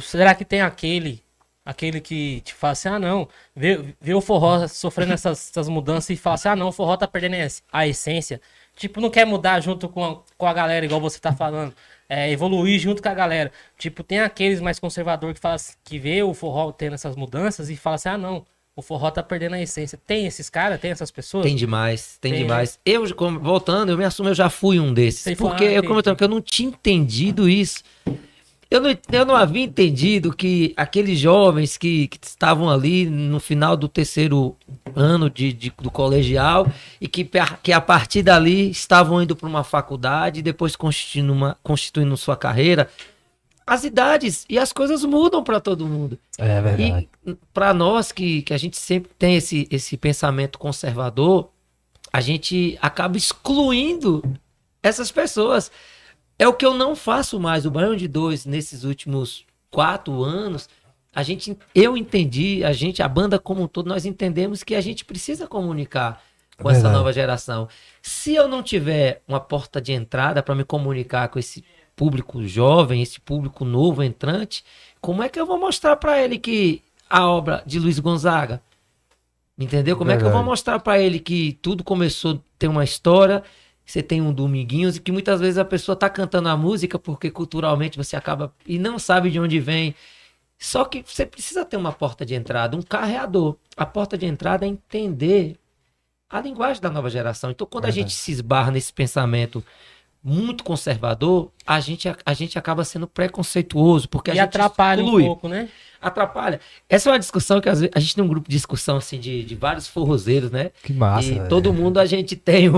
Será que tem aquele que te fala assim, ah não, vê o forró sofrendo essas mudanças e fala assim, ah não, o forró tá perdendo a essência. Tipo, não quer mudar junto com a galera, igual você tá falando. Evoluir junto com a galera. Tipo, tem aqueles mais conservadores que, que vê o forró tendo essas mudanças e fala assim, ah não, o forró tá perdendo a essência. Tem esses caras, tem essas pessoas? Tem demais, tem Tem, demais. Eu, voltando, eu me assumo, eu já fui um desses. Você Porque, como eu tô, que eu não tinha entendido isso. Eu não havia entendido que aqueles jovens que estavam ali no final do terceiro ano do colegial e que a partir dali estavam indo para uma faculdade e depois constituindo sua carreira, as idades e as coisas mudam para todo mundo. É verdade. E para nós que a gente sempre tem esse pensamento conservador, a gente acaba excluindo essas pessoas. É o que eu não faço mais. O Baião de Dois, nesses últimos 4 anos, eu entendi, a banda como um todo, nós entendemos que a gente precisa comunicar com essa nova geração. Se eu não tiver uma porta de entrada para me comunicar com esse público jovem, esse público novo entrante, como é que eu vou mostrar para ele que a obra de Luiz Gonzaga, entendeu? Como é que eu vou mostrar para ele que tudo começou a ter uma história? Você tem um Dominguinhos e que muitas vezes a pessoa tá cantando a música porque culturalmente você acaba e não sabe de onde vem. Só que você precisa ter uma porta de entrada, um carreador. A porta de entrada é entender a linguagem da nova geração. Então, quando a gente se esbarra nesse pensamento muito conservador, a gente acaba sendo preconceituoso, porque a gente atrapalha um pouco, né? Atrapalha. Essa é uma discussão que às vezes, a gente tem um grupo de discussão assim de vários forrozeiros, né? Que massa. E todo mundo a gente tem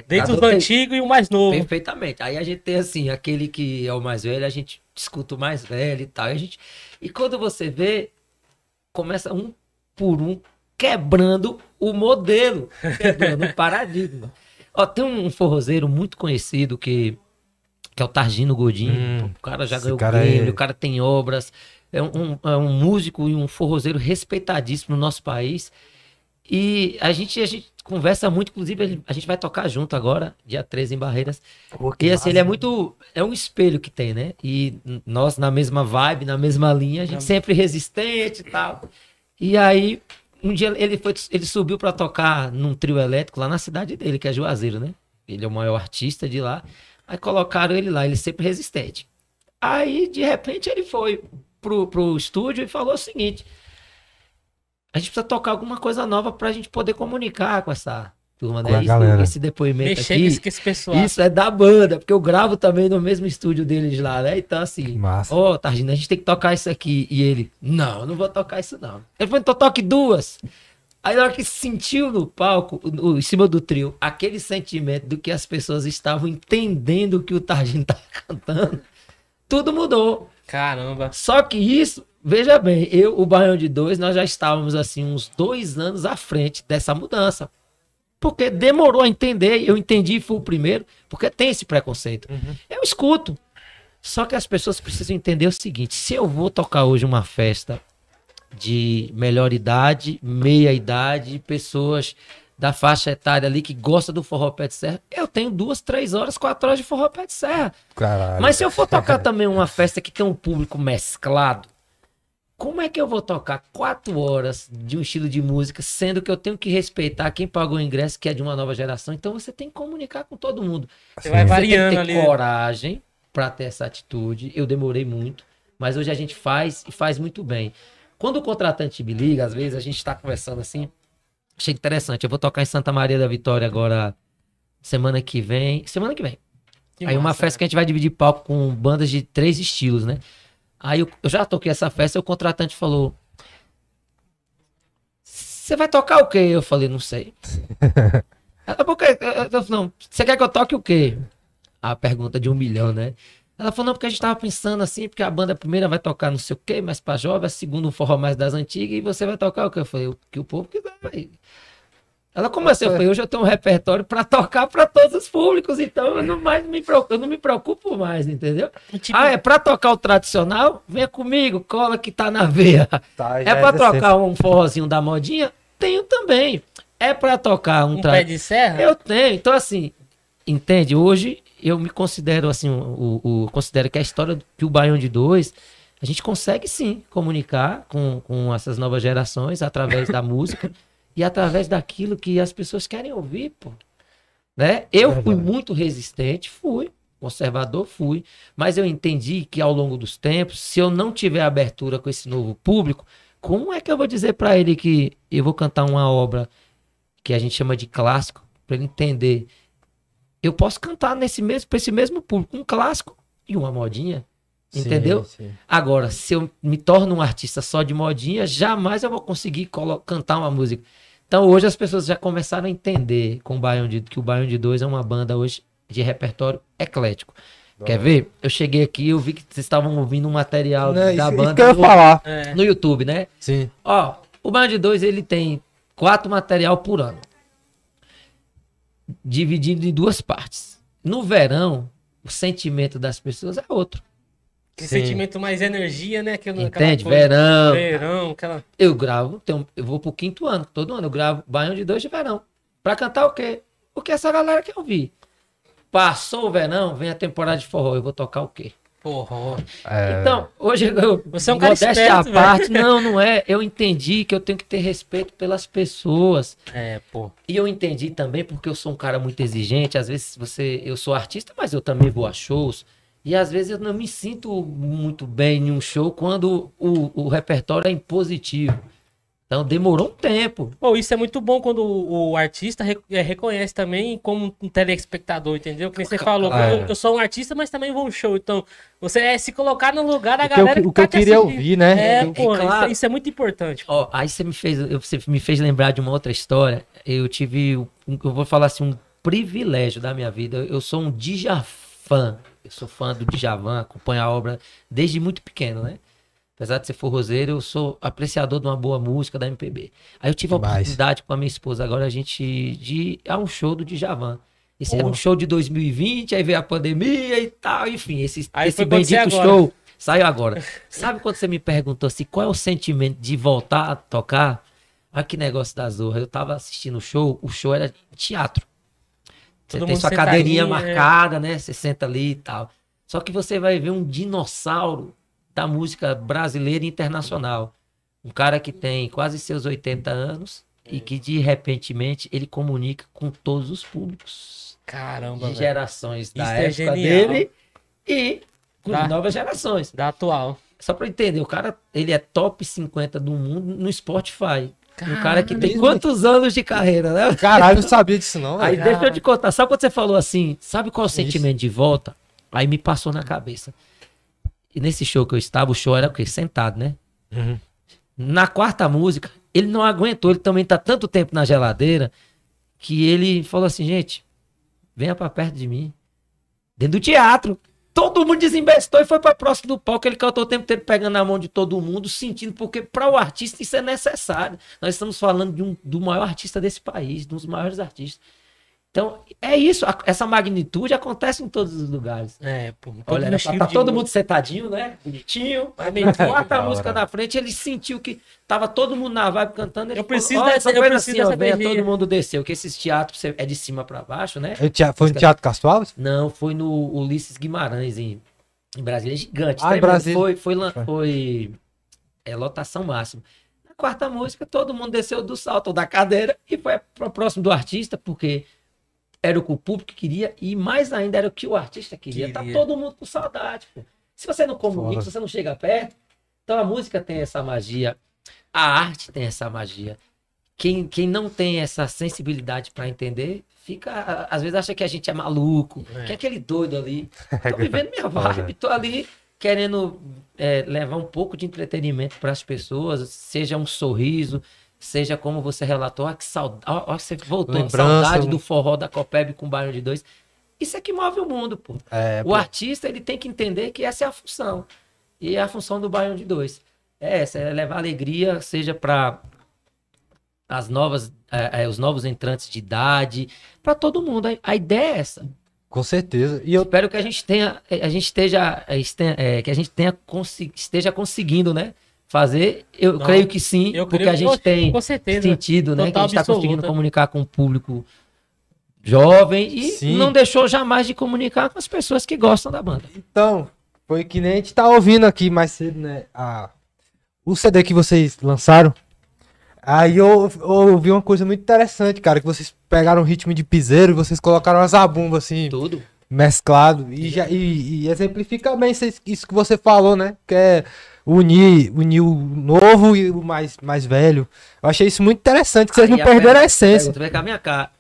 desde o antigo e o mais novo. Perfeitamente. Aí a gente tem assim, aquele que é o mais velho, a gente discuta o mais velho e tal. E quando você vê, começa um por um quebrando o modelo, quebrando o paradigma. Ó, tem um forrozeiro muito conhecido que é o Targino Godinho. O cara já ganhou o Grêmio, o cara tem obras. É um músico e um forrozeiro respeitadíssimo no nosso país. E a gente conversa muito, inclusive a gente vai tocar junto agora, dia 13 em Barreiras. E assim, ele é muito... É um espelho que tem, né? E nós na mesma vibe, na mesma linha, a gente sempre resistente e tal. E aí, um dia ele subiu para tocar num trio elétrico lá na cidade dele, que é Juazeiro, né? Ele é o maior artista de lá. Aí colocaram ele lá, ele sempre resistente. Aí, de repente, ele foi pro estúdio e falou o seguinte: a gente precisa tocar alguma coisa nova pra gente poder comunicar com essa turma, né? Esse depoimento mexer aqui, com esse pessoal. Isso é da banda, porque eu gravo também no mesmo estúdio deles lá, né? Então, assim, ó, Targino, a gente tem que tocar isso aqui. E ele, não, eu não vou tocar isso não. Ele falou, então toque 2. Aí na hora que sentiu no palco, em cima do trio, aquele sentimento do que as pessoas estavam entendendo o que o Targino tava cantando, tudo mudou. Caramba. Só que isso, veja bem, o Baião de Dois, nós já estávamos assim uns 2 anos à frente dessa mudança. Porque demorou a entender, eu entendi e fui o primeiro, porque tem esse preconceito. Eu escuto. Só que as pessoas precisam entender o seguinte: se eu vou tocar hoje uma festa de melhor idade, meia idade, pessoas da faixa etária ali que gosta do forró pé de serra, eu tenho 2, 3 horas, 4 horas de forró pé de serra. Caralho. Mas se eu for tocar também uma festa que tem um público mesclado, como é que eu vou tocar 4 horas de um estilo de música, sendo que eu tenho que respeitar quem pagou o ingresso, que é de uma nova geração? Então você tem que comunicar com todo mundo. Você vai variando tem que ter ali. coragem para ter essa atitude. Eu demorei muito, mas hoje a gente faz e faz muito bem. Quando o contratante me liga, às vezes a gente está conversando assim, achei interessante. Eu vou tocar em Santa Maria da Vitória agora semana que vem. Que aí uma massa, festa que a gente vai dividir palco com bandas de 3 estilos, né? Aí eu já toquei essa festa e o contratante falou: você vai tocar o quê? Eu falei, não sei. Não, você quer que eu toque o quê? A pergunta de 1 milhão, né? Ela falou, não, porque a gente tava pensando assim, porque a banda primeira vai tocar não sei o quê, mais pra jovem, a segunda um forró mais das antigas, e você vai tocar o quê? Eu falei, o que o povo quiser. Ela começou, eu falei, hoje eu tenho um repertório pra tocar pra todos os públicos, então eu não me preocupo mais, entendeu? Tipo, é pra tocar o tradicional? Venha comigo, cola que tá na veia. É pra tocar um forrozinho da modinha? Tenho também. É pra tocar um pé de serra? Eu tenho. Então, assim, entende? Hoje eu me considero, assim, considero que a história que o Baião de Dois, A gente consegue sim comunicar com essas novas gerações através da música e através daquilo que as pessoas querem ouvir, pô. Né? Eu fui muito resistente, fui. Conservador, fui. Mas eu entendi que ao longo dos tempos, se eu não tiver abertura com esse novo público, como é que eu vou dizer para ele que eu vou cantar uma obra que a gente chama de clássico, para ele entender? Eu posso cantar para esse mesmo público um clássico e uma modinha. Entendeu? Sim. Agora, se eu me torno um artista só de modinha, jamais eu vou conseguir cantar uma música. Então, hoje as pessoas já começaram a entender que o Baião de Dois é uma banda hoje de repertório eclético. Quer ver? Eu cheguei aqui, eu vi que vocês estavam ouvindo um material da banda que eu ia falar. no YouTube, né? Sim. Ó, o Baião de Dois, ele tem 4 material por ano, dividido em 2 partes. No verão, o sentimento das pessoas é outro. Aquele sentimento mais energia, né? Entende? Verão, aquela... Eu gravo, eu vou pro 5º ano, todo ano eu gravo Baião de Dois de verão. Pra cantar o quê? O que essa galera quer ouvir. Passou o verão, vem a temporada de forró, eu vou tocar o quê? Forró. Então, hoje Você é um cara modéstia esperto, à parte, não é. Eu entendi que eu tenho que ter respeito pelas pessoas. Pô. E eu entendi também porque eu sou um cara muito exigente. Às vezes eu sou artista, mas eu também vou a shows. E às vezes eu não me sinto muito bem em um show quando o repertório é impositivo. Então demorou um tempo. Pô, isso é muito bom quando o artista reconhece também como um telespectador, entendeu? Que nem você falou, eu sou um artista, mas também vou a um show. Então, você é se colocar no lugar da galera o que eu queria ouvir, né? Claro. Isso é muito importante. Ó, aí você me fez lembrar de uma outra história. Eu vou falar assim, um privilégio da minha vida. Eu sou um Djafã. Eu sou fã do Djavan, acompanho a obra desde muito pequeno, né? Apesar de ser forrozeiro, eu sou apreciador de uma boa música da MPB. Aí eu tive a oportunidade com a minha esposa agora de ir a um show do Djavan. Esse era um show de 2020, aí veio a pandemia e tal, enfim, esse bendito show saiu agora. Sabe quando você me perguntou assim, qual é o sentimento de voltar a tocar? Olha que negócio da zorra. Eu tava assistindo o show era teatro. Você tem sua cadeirinha marcada, né? Você senta ali e tal. Só que você vai ver um dinossauro da música brasileira e internacional. Um cara que tem quase seus 80 anos e que, de repentemente, ele comunica com todos os públicos. Caramba, de gerações da Isso época dele e com novas gerações. Da atual. Só pra entender, o cara, ele é top 50 do mundo no Spotify. Caramba. Um cara que tem quantos anos de carreira, né? Caralho, eu não sabia disso não. Aí deixa eu te contar. Sabe quando você falou assim, sabe qual é o sentimento de volta? Aí me passou na cabeça. E nesse show que eu estava, o show era o quê? Sentado, né? Uhum. Na 4ª música, ele não aguentou, ele também tá tanto tempo na geladeira, que ele falou assim, gente, venha pra perto de mim. Dentro do teatro. Todo mundo desembestou e foi pra próximo do palco. Ele cantou o tempo inteiro pegando na mão de todo mundo, sentindo, porque para o artista isso é necessário. Nós estamos falando do maior artista desse país, um dos maiores artistas. Então, é isso. Essa magnitude acontece em todos os lugares. Pô. Olha, tá todo mundo sentadinho, né? Bonitinho. Aí meio 4ª música na frente, ele sentiu que tava todo mundo na vibe cantando. Ele preciso dessa energia. Todo mundo desceu, que esses teatros é de cima pra baixo, né? Foi no Teatro Castro Alves? Não, foi no Ulisses Guimarães, em Brasília. É gigante. Em Brasília. Foi lotação máxima. Na 4ª música, todo mundo desceu do salto da cadeira e foi pro próximo do artista, porque era o que o público queria e mais ainda era o que o artista queria. Tá todo mundo com saudade, pô. Se você não comunica, se você não chega perto, então a música tem essa magia, a arte tem essa magia. Quem não tem essa sensibilidade para entender, fica, às vezes acha que a gente é maluco, que é aquele doido ali. Tô vivendo minha vibe, tô ali querendo levar um pouco de entretenimento para as pessoas, seja um sorriso, seja como você relatou, que saudade, você voltou, saudade do forró da Copeb com Baião de Dois. Isso é que move o mundo, pô. O artista, ele tem que entender que essa é a função. E a função do Baião de Dois é essa, é levar alegria, seja para os novos entrantes de idade, para todo mundo. A ideia é essa. Com certeza. E eu espero que a gente esteja conseguindo, né? Fazer, creio que sim, porque a gente tem sentido, né? Que a gente está conseguindo comunicar com o público jovem e não deixou jamais de comunicar com as pessoas que gostam da banda. Então, Foi que nem a gente tá ouvindo aqui mais cedo, né? O CD que vocês lançaram. Aí eu ouvi uma coisa muito interessante, cara, que vocês pegaram o ritmo de piseiro e vocês colocaram as zabumbas assim, Tudo. mesclado. E exemplifica bem isso que você falou, né? Que é unir o novo e o mais velho. Eu achei isso muito interessante, que vocês não perderam a essência. Vem com a minha cara.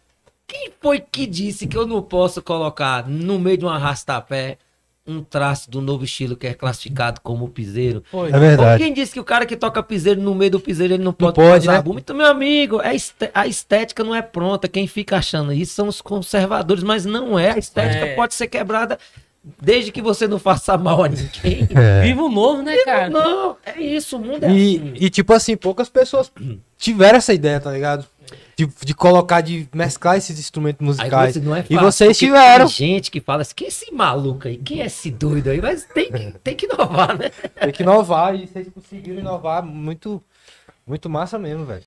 Quem foi que disse que eu não posso colocar no meio de um arrastapé um traço do novo estilo que é classificado como piseiro? Foi. É verdade. Quem disse que o cara que toca piseiro no meio do piseiro ele não pode pode, usar né? zabumba? Então, meu amigo, a estética não é pronta. Quem fica achando isso são os conservadores, mas não é. A estética pode ser quebrada desde que você não faça mal a ninguém. Viva o novo, né, cara? Não, é isso, o mundo é assim. E tipo assim, poucas pessoas tiveram essa ideia, tá ligado? De colocar, de mesclar esses instrumentos musicais. Não é E fácil, vocês porque tiveram. Tem gente que fala assim, quem é esse maluco aí? Quem é esse doido aí? Mas tem que inovar, né? Tem que inovar e vocês conseguiram inovar muito, muito massa mesmo, velho.